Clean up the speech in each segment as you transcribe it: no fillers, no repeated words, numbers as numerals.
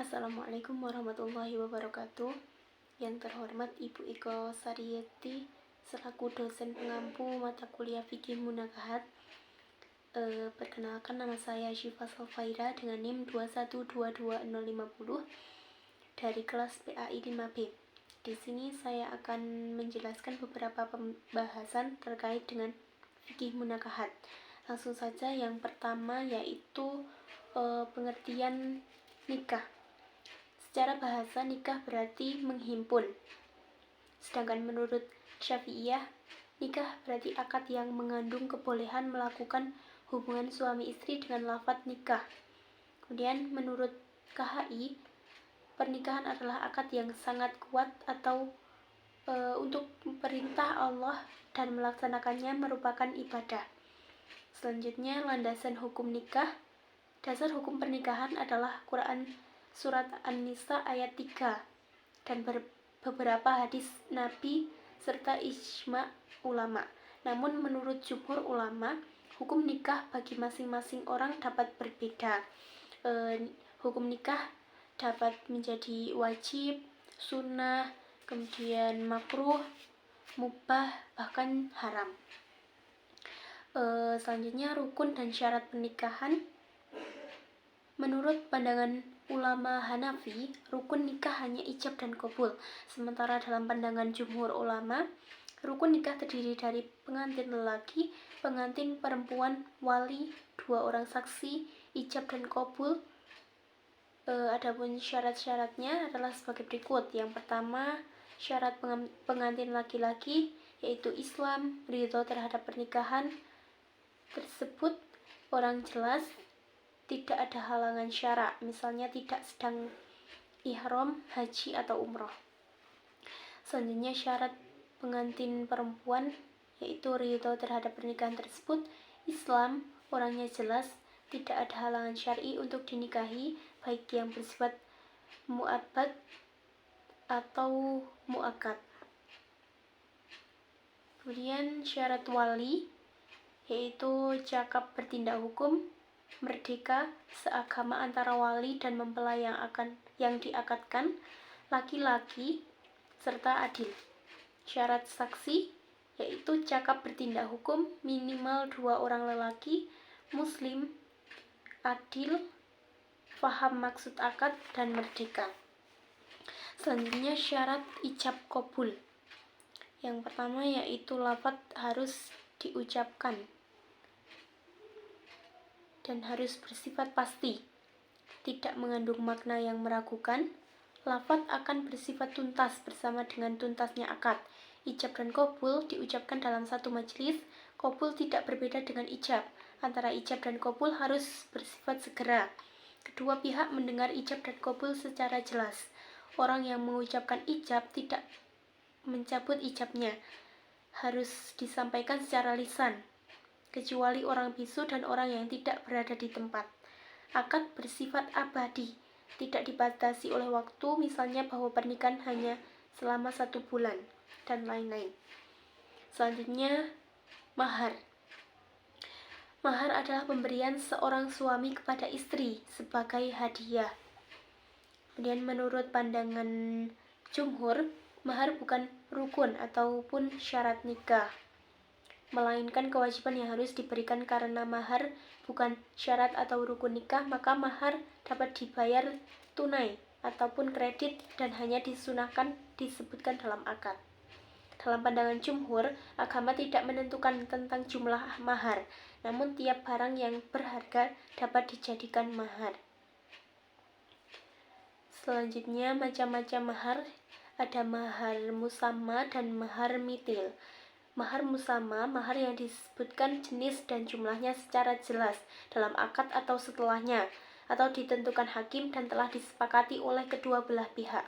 Assalamualaikum warahmatullahi wabarakatuh. Yang terhormat Ibu Iko Sariyeti selaku dosen pengampu mata kuliah Fikih Munakahat. Perkenalkan, nama saya Syifa Salfaira dengan NIM 2122050 dari kelas PAI 5B. Di sini saya akan menjelaskan beberapa pembahasan terkait dengan Fikih Munakahat. Langsung saja, yang pertama yaitu pengertian nikah. Secara bahasa, nikah berarti menghimpun. Sedangkan menurut Syafi'iyah, nikah berarti akad yang mengandung kebolehan melakukan hubungan suami istri dengan lafaz nikah. Kemudian menurut KHI, pernikahan adalah akad yang sangat kuat atau untuk perintah Allah dan melaksanakannya merupakan ibadah. Selanjutnya, landasan hukum nikah. Dasar hukum pernikahan adalah Quran Surat An-Nisa ayat 3 dan beberapa hadis Nabi serta ijma ulama. Namun menurut jumhur ulama, hukum nikah bagi masing-masing orang dapat berbeda. Hukum nikah dapat menjadi wajib, sunnah, kemudian makruh, mubah, bahkan haram. Selanjutnya, rukun dan syarat pernikahan. Menurut pandangan ulama Hanafi, rukun nikah hanya ijab dan qabul. Sementara dalam pandangan jumhur ulama, rukun nikah terdiri dari pengantin lelaki, pengantin perempuan, wali, 2 orang saksi, ijab dan qabul. Adapun syarat-syaratnya adalah sebagai berikut. Yang pertama, syarat pengantin laki-laki yaitu Islam, ridho terhadap pernikahan tersebut, orang jelas, tidak ada halangan syara, misalnya tidak sedang ihram, haji, atau umroh. Selanjutnya, syarat pengantin perempuan yaitu ridho terhadap pernikahan tersebut, Islam, orangnya jelas, tidak ada halangan syar'i untuk dinikahi, baik yang bersifat mu'abbad atau mu'akkad. Kemudian syarat wali yaitu cakap bertindak hukum, merdeka, seagama antara wali dan mempelai yang diakadkan, laki-laki, serta adil. Syarat saksi yaitu cakap bertindak hukum, minimal 2 orang lelaki, muslim, adil, paham maksud akad, dan merdeka. Selanjutnya, syarat ijab qabul. Yang pertama yaitu lafaz harus diucapkan dan harus bersifat pasti, tidak mengandung makna yang meragukan. Lafaz akan bersifat tuntas bersama dengan tuntasnya akad. Ijab dan qabul diucapkan dalam satu majelis. Qabul tidak berbeda dengan ijab. Antara ijab dan qabul harus bersifat segera. Kedua pihak mendengar ijab dan qabul secara jelas. Orang yang mengucapkan ijab tidak mencabut ijabnya, harus disampaikan secara lisan, kecuali orang bisu dan orang yang tidak berada di tempat. Akad bersifat abadi, tidak dibatasi oleh waktu, misalnya bahwa pernikahan hanya selama 1 bulan, dan lain-lain. Selanjutnya, mahar. Mahar adalah pemberian seorang suami kepada istri sebagai hadiah. Kemudian menurut pandangan jumhur, mahar bukan rukun ataupun syarat nikah, melainkan kewajiban yang harus diberikan. Karena mahar bukan syarat atau rukun nikah, maka mahar dapat dibayar tunai ataupun kredit dan hanya disunahkan disebutkan dalam akad. Dalam pandangan jumhur, agama tidak menentukan tentang jumlah mahar, namun tiap barang yang berharga dapat dijadikan mahar. Selanjutnya, macam-macam mahar. Ada mahar musamma dan mahar mitil. Mahar musamma, mahar yang disebutkan jenis dan jumlahnya secara jelas dalam akad atau setelahnya, atau ditentukan hakim dan telah disepakati oleh kedua belah pihak.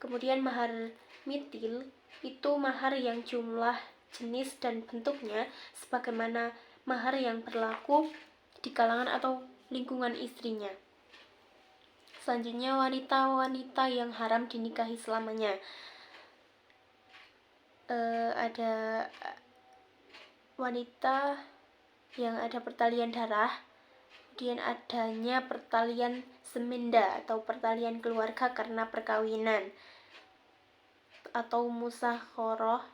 Kemudian mahar mitil itu mahar yang jumlah, jenis, dan bentuknya sebagaimana mahar yang berlaku di kalangan atau lingkungan istrinya. Selanjutnya, wanita-wanita yang haram dinikahi selamanya. Ada wanita yang ada pertalian darah, Kemudian adanya pertalian semenda atau pertalian keluarga karena perkawinan atau musyawarah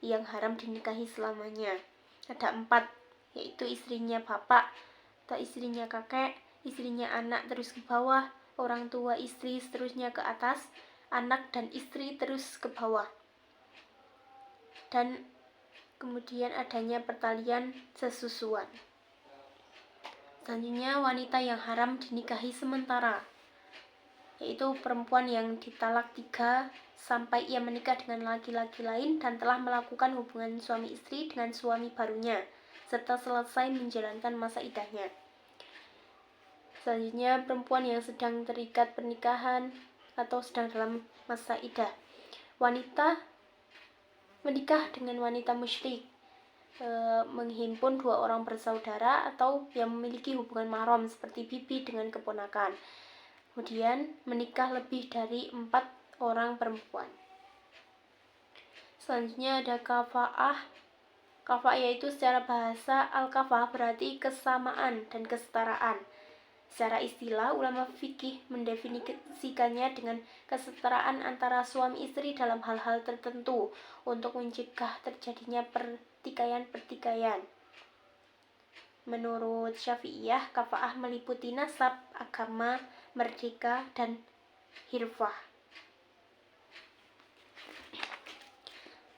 yang haram dinikahi selamanya. Ada 4, yaitu istrinya bapak atau istrinya kakek, istrinya anak terus ke bawah, orang tua istri seterusnya ke atas, anak dan istri terus ke bawah. Dan kemudian adanya pertalian sesusuan. Selanjutnya wanita yang haram dinikahi sementara, yaitu perempuan yang ditalak 3 sampai ia menikah dengan laki-laki lain dan telah melakukan hubungan suami istri dengan suami barunya serta selesai menjalankan masa iddahnya. Selanjutnya perempuan yang sedang terikat pernikahan atau sedang dalam masa iddah. Wanita menikah dengan wanita musyrik, menghimpun 2 orang bersaudara atau yang memiliki hubungan mahram seperti bibi dengan keponakan. Kemudian menikah lebih dari 4 orang perempuan. Selanjutnya ada kafa'ah. Kafa'ah yaitu secara bahasa al-kafa'ah berarti kesamaan dan kesetaraan. Secara istilah, ulama fikih mendefinisikannya dengan kesetaraan antara suami istri dalam hal-hal tertentu untuk mencegah terjadinya pertikaian-pertikaian. Menurut Syafi'iyah, kafa'ah meliputi nasab, agama, merdeka, dan hirfah.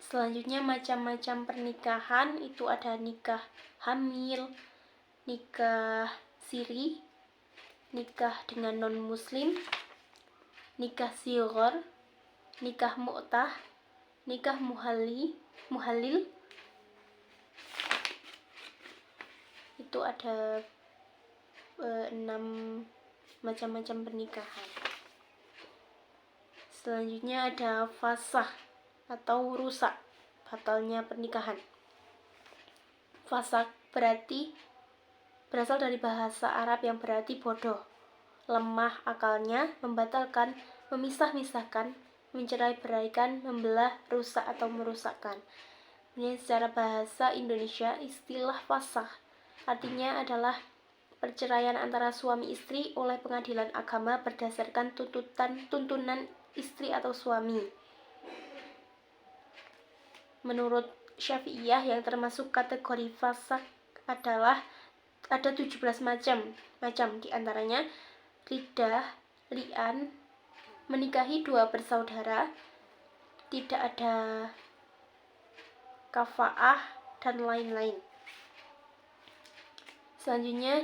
Selanjutnya macam-macam pernikahan itu ada nikah hamil, nikah siri, nikah dengan non-muslim, nikah sighar, nikah mu'tah, nikah muhalil. Itu ada 6 macam-macam pernikahan. Selanjutnya ada fasakh atau rusak, batalnya pernikahan. Fasakh berasal dari bahasa Arab yang berarti bodoh, lemah akalnya, membatalkan, memisah-misahkan, mencerai-beraikan, membelah, rusak atau merusakkan. Ini secara bahasa Indonesia, istilah fasakh artinya adalah perceraian antara suami istri oleh pengadilan agama berdasarkan tuntunan istri atau suami. Menurut Syafi'iyah yang termasuk kategori fasakh adalah ada 17 macam diantaranya riddah, li'an, menikahi 2 bersaudara, tidak ada kafa'ah, dan lain-lain. Selanjutnya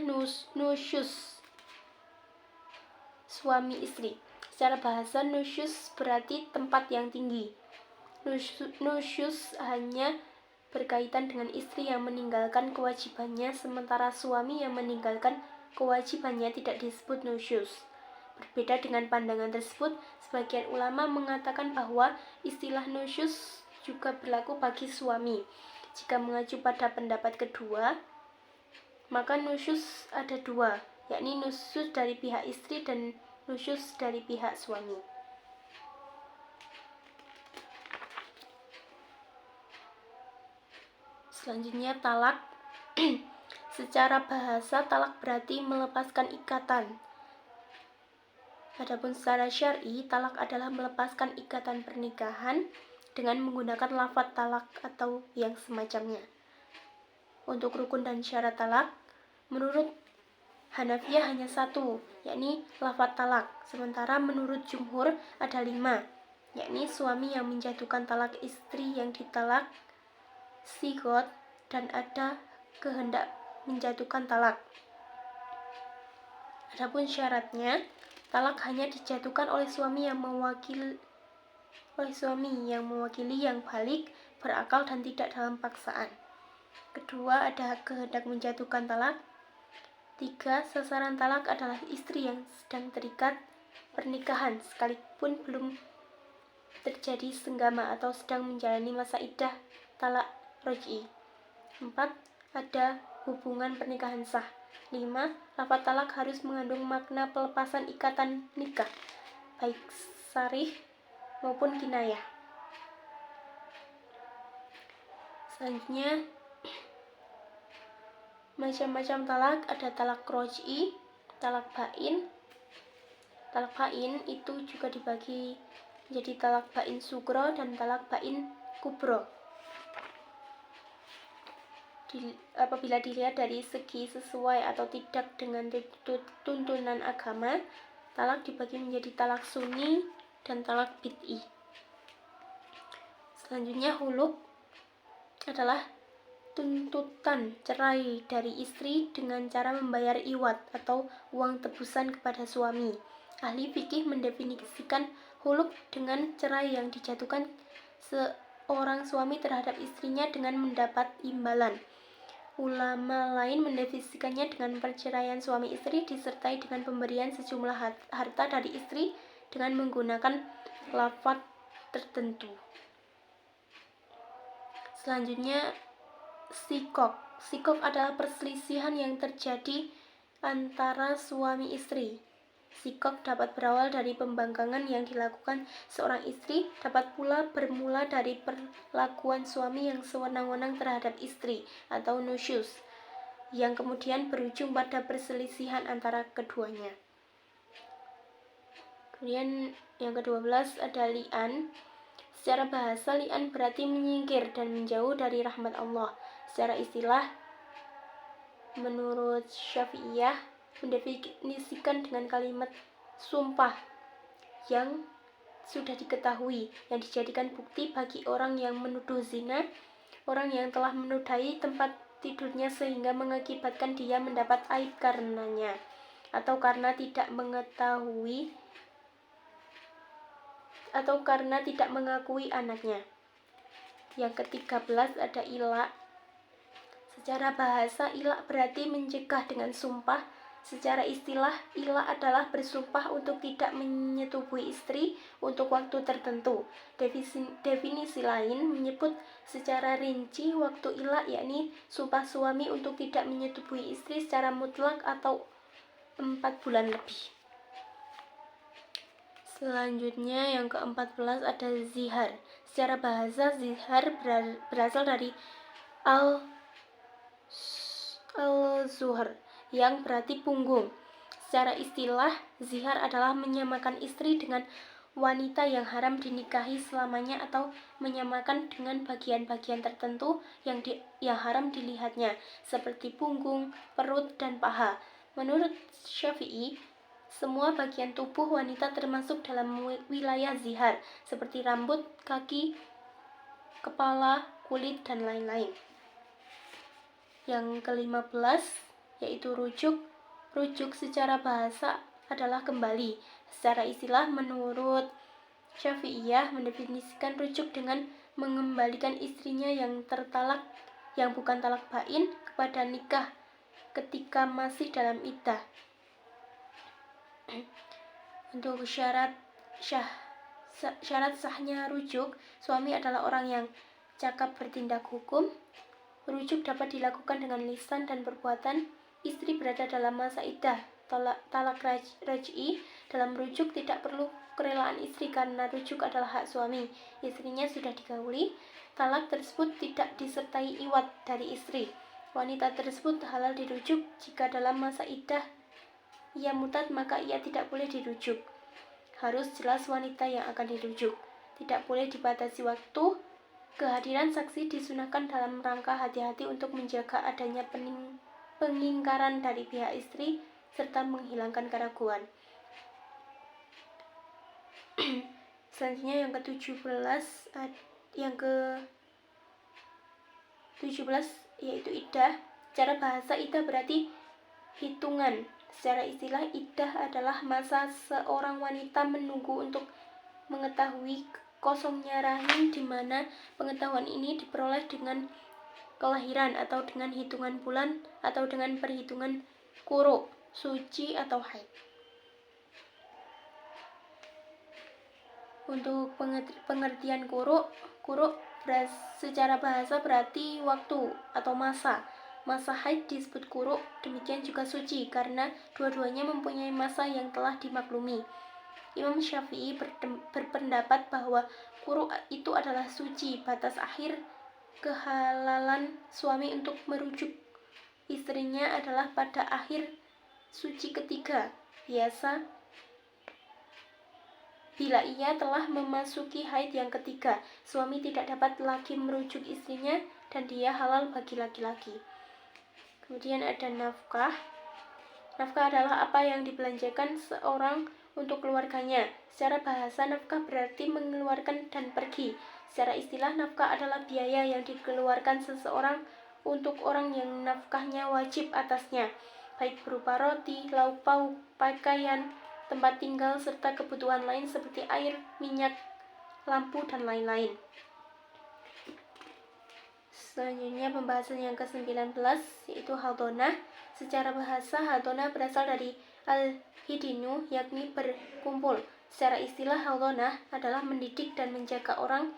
nusyuz, suami istri. Secara bahasa nusyuz berarti tempat yang tinggi. Nusyuz hanya berkaitan dengan istri yang meninggalkan kewajibannya, sementara suami yang meninggalkan kewajibannya tidak disebut nusyuz. Berbeda dengan pandangan tersebut, sebagian ulama mengatakan bahwa istilah nusyuz juga berlaku bagi suami. Jika mengacu pada pendapat kedua, maka nusyuz ada 2, yakni nusyuz dari pihak istri dan nusyuz dari pihak suami. Selanjutnya talak. Secara bahasa talak berarti melepaskan ikatan. Adapun secara syar'i, talak adalah melepaskan ikatan pernikahan dengan menggunakan lafaz talak atau yang semacamnya. Untuk rukun dan syarat talak, menurut Hanafiyah hanya 1, yakni lafaz talak. Sementara menurut jumhur ada 5, yakni suami yang menjatuhkan talak istri yang ditalak, sighot, dan ada kehendak menjatuhkan talak. Adapun syaratnya, talak hanya dijatuhkan oleh suami yang mewakili yang balik, berakal, dan tidak dalam paksaan. Kedua, ada kehendak menjatuhkan talak. 3, sasaran talak adalah istri yang sedang terikat pernikahan sekalipun belum terjadi senggama atau sedang menjalani masa iddah talak roj'i. 4, ada hubungan pernikahan sah. 5, lafaz talak harus mengandung makna pelepasan ikatan nikah, baik sarih maupun kinayah. Selanjutnya Macam-macam talak, ada talak roj'i, talak bain. Talak bain itu juga dibagi menjadi talak bain sugro dan talak bain kubro. Apabila dilihat dari segi sesuai atau tidak dengan tuntunan agama, talak dibagi menjadi talak sunni dan talak bid'i. Selanjutnya huluk adalah tuntutan cerai dari istri dengan cara membayar iwat atau uang tebusan kepada suami. Ahli fikih mendefinisikan huluk dengan cerai yang dijatuhkan seorang suami terhadap istrinya dengan mendapat imbalan. Ulama lain mendefinisikannya dengan perceraian suami istri disertai dengan pemberian sejumlah harta dari istri dengan menggunakan lafaz tertentu. Selanjutnya sikok. Sikok adalah perselisihan yang terjadi antara suami istri. Sikok dapat berawal dari pembangkangan yang dilakukan seorang istri, dapat pula bermula dari perlakuan suami yang sewenang-wenang terhadap istri atau nusyuz, yang kemudian berujung pada perselisihan antara keduanya. Kemudian yang ke-12 ada li'an. Secara bahasa, li'an berarti menyingkir dan menjauh dari rahmat Allah. Secara istilah, menurut Syafi'iyah, mendefinisikan dengan kalimat sumpah yang sudah diketahui, yang dijadikan bukti bagi orang yang menuduh zina, orang yang telah menodai tempat tidurnya sehingga mengakibatkan dia mendapat aib karenanya, atau karena tidak mengetahui atau karena tidak mengakui anaknya. Yang ke-13 ada ilak. Secara bahasa, ilak berarti mencegah dengan sumpah. Secara istilah, ilak adalah bersumpah untuk tidak menyetubuhi istri untuk waktu tertentu. Definisi lain menyebut secara rinci waktu ilak, yakni sumpah suami untuk tidak menyetubuhi istri secara mutlak atau 4 bulan lebih. Selanjutnya yang ke-14 ada zihar. Secara bahasa, zihar berasal dari al-zuhr yang berarti punggung. Secara istilah, zihar adalah menyamakan istri dengan wanita yang haram dinikahi selamanya atau menyamakan dengan bagian-bagian tertentu yang haram dilihatnya, seperti punggung, perut, dan paha. Menurut Syafi'i, semua bagian tubuh wanita termasuk dalam wilayah zihar, seperti rambut, kaki, kepala, kulit, dan lain-lain. Yang ke-15 yaitu rujuk. Rujuk secara bahasa adalah kembali. Secara istilah, menurut Syafi'iyah mendefinisikan rujuk dengan mengembalikan istrinya yang tertalak, yang bukan talak bain, kepada nikah ketika masih dalam iddah. Untuk syarat sahnya rujuk, suami adalah orang yang cakap bertindak hukum. Rujuk dapat dilakukan dengan lisan dan perbuatan. Istri berada dalam masa iddah. Talak raj'i dalam rujuk tidak perlu kerelaan istri karena rujuk adalah hak suami. Istrinya sudah digauli. Talak tersebut tidak disertai iwat dari istri. Wanita tersebut halal dirujuk. Jika dalam masa iddah ia mutad, maka ia tidak boleh dirujuk. Harus jelas wanita yang akan dirujuk. Tidak boleh dibatasi waktu. Kehadiran saksi disunahkan dalam rangka hati-hati untuk menjaga adanya pengingkaran dari pihak istri serta menghilangkan keraguan. Selanjutnya yang ke-17 yaitu iddah. Secara bahasa, iddah berarti hitungan. Secara istilah, iddah adalah masa seorang wanita menunggu untuk mengetahui kosongnya rahim, di mana pengetahuan ini diperoleh dengan kelahiran atau dengan hitungan bulan atau dengan perhitungan quru, suci atau haid. Untuk pengertian quru secara bahasa berarti waktu atau masa. Masa haid disebut quru, demikian juga suci karena dua-duanya mempunyai masa yang telah dimaklumi. Imam Syafi'i berpendapat bahwa quru itu adalah suci, batas akhir kehalalan suami untuk merujuk istrinya adalah pada akhir suci ketiga, biasa bila ia telah memasuki haid yang ketiga, suami tidak dapat lagi merujuk istrinya dan dia halal bagi laki-laki. Kemudian ada nafkah. Nafkah adalah apa yang dibelanjakan seorang untuk keluarganya. Secara bahasa, nafkah berarti mengeluarkan dan pergi. Secara istilah, nafkah adalah biaya yang dikeluarkan seseorang untuk orang yang nafkahnya wajib atasnya, baik berupa roti, lauk pauk, pakaian, tempat tinggal, serta kebutuhan lain seperti air, minyak, lampu, dan lain-lain. Selanjutnya pembahasan yang ke-19 yaitu hadonah. Secara bahasa, hadonah berasal dari al-hidinu, yakni berkumpul. Secara istilah, hadonah adalah mendidik dan menjaga orang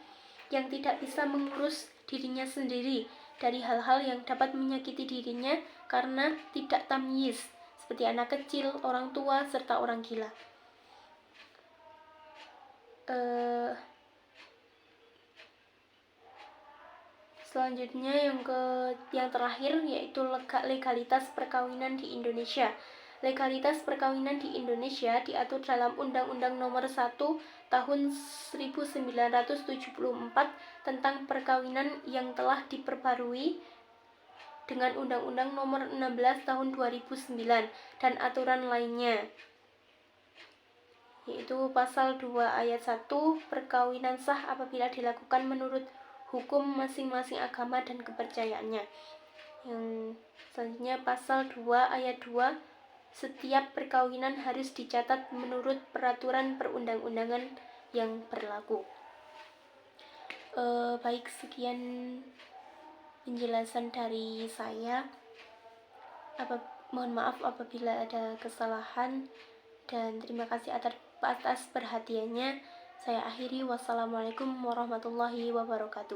yang tidak bisa mengurus dirinya sendiri dari hal-hal yang dapat menyakiti dirinya karena tidak tamyiz, seperti anak kecil, orang tua, serta orang gila. Selanjutnya yang terakhir yaitu legalitas perkawinan di Indonesia. Legalitas perkawinan di Indonesia diatur dalam Undang-Undang Nomor 1 Tahun 1974 tentang perkawinan yang telah diperbarui dengan Undang-Undang Nomor 16 Tahun 2009 dan aturan lainnya, yaitu pasal 2 ayat 1, perkawinan sah apabila dilakukan menurut hukum masing-masing agama dan kepercayaannya. Yang selanjutnya pasal 2 ayat 2, setiap perkawinan harus dicatat menurut peraturan perundang-undangan yang berlaku. Baik, sekian penjelasan dari saya. Mohon maaf apabila ada kesalahan dan terima kasih atas perhatiannya. Saya akhiri. Wassalamualaikum warahmatullahi wabarakatuh.